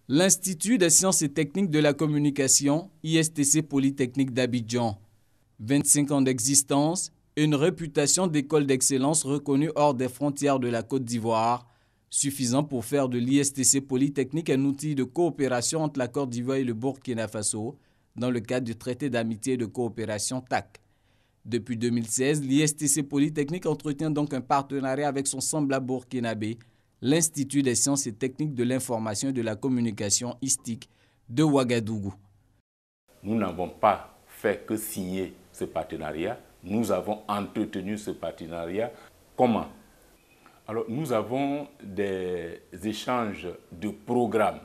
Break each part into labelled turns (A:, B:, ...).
A: L'Institut des sciences et techniques de la communication, ISTC Polytechnique d'Abidjan. 25 ans d'existence et une réputation d'école d'excellence reconnue hors des frontières de la Côte d'Ivoire, suffisant pour faire de l'ISTC Polytechnique un outil de coopération entre la Côte d'Ivoire et le Burkina Faso dans le cadre du traité d'amitié et de coopération TAC. Depuis 2016, l'ISTC Polytechnique entretient donc un partenariat avec son semblable burkinabé, l'Institut des sciences et techniques de l'information et de la communication ISTIC de Ouagadougou.
B: Nous n'avons pas fait que signer ce partenariat, nous avons entretenu ce partenariat. Comment? Alors, nous avons des échanges de programmes,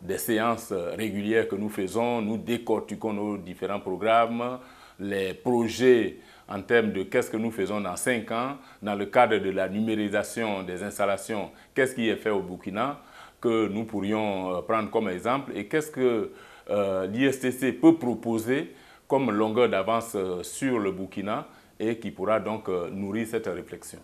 B: des séances régulières que nous faisons, nous décortiquons nos différents programmes, les projets en termes de qu'est-ce que nous faisons dans 5 ans, dans le cadre de la numérisation des installations, qu'est-ce qui est fait au Burkina, que nous pourrions prendre comme exemple, et qu'est-ce que l'ISTC peut proposer comme longueur d'avance sur le Burkina, et qui pourra donc nourrir cette réflexion.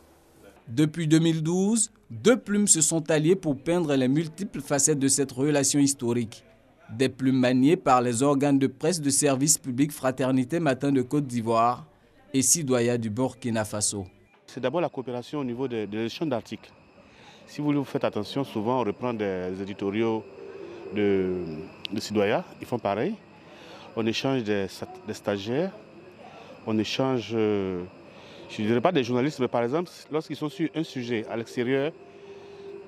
A: Depuis 2012, deux plumes se sont alliées pour peindre les multiples facettes de cette relation historique. Des plumes maniées par les organes de presse de service public Fraternité Matin de Côte d'Ivoire et Sidoya du Burkina Faso.
C: C'est d'abord la coopération au niveau de l'édition d'articles. Si vous faites attention, souvent on reprend des éditoriaux de Sidoya, ils font pareil. On échange des stagiaires, on échange, je ne dirais pas des journalistes, mais par exemple, lorsqu'ils sont sur un sujet à l'extérieur,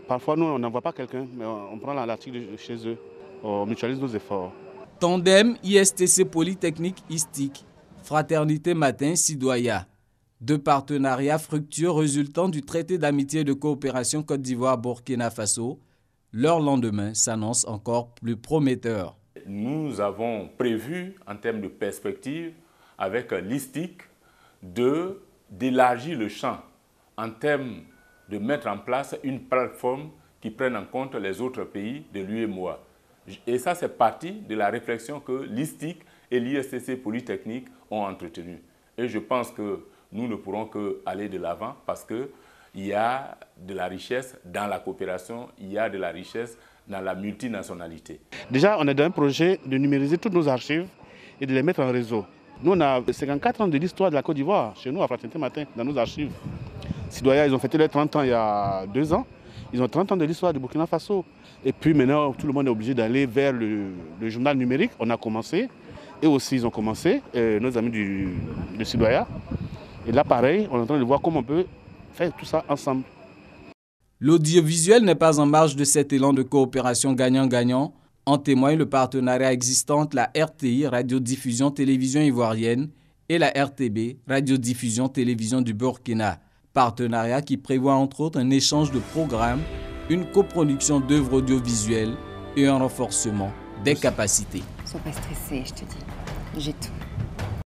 C: parfois nous on n'envoie pas quelqu'un, mais on prend l'article chez eux. On mutualise nos efforts.
A: Tandem ISTC Polytechnique ISTIC, Fraternité Matin Sidoya. Deux partenariats fructueux résultant du traité d'amitié et de coopération Côte d'Ivoire-Burkina Faso. Leur lendemain s'annonce encore plus prometteur.
B: Nous avons prévu, en termes de perspective, avec l'ISTIC, d'élargir le champ en termes de mettre en place une plateforme qui prenne en compte les autres pays de l'UEMOA. Et ça, c'est partie de la réflexion que l'ISTIC et l'ISTC Polytechnique ont entretenue. Et je pense que nous ne pourrons qu'aller de l'avant parce qu'il y a de la richesse dans la coopération, il y a de la richesse dans la multinationalité.
C: Déjà, on est dans un projet de numériser toutes nos archives et de les mettre en réseau. Nous, on a 54 ans de l'histoire de la Côte d'Ivoire, chez nous, à Fraternité Matin, dans nos archives. Sidoya, ils ont fêté les 30 ans il y a 2 ans. Ils ont 30 ans de l'histoire du Burkina Faso. Et puis maintenant, tout le monde est obligé d'aller vers le journal numérique. On a commencé. Et aussi, ils ont commencé, nos amis de Sidoya. Et là, pareil, on est en train de voir comment on peut faire tout ça ensemble.
A: L'audiovisuel n'est pas en marge de cet élan de coopération gagnant-gagnant. En témoigne le partenariat existant entre la RTI, Radiodiffusion Télévision Ivoirienne, et la RTB, Radiodiffusion Télévision du Burkina. Partenariat qui prévoit entre autres un échange de programmes, une coproduction d'œuvres audiovisuelles et un renforcement des capacités.
D: Sois pas stressé, je te dis. J'ai tout.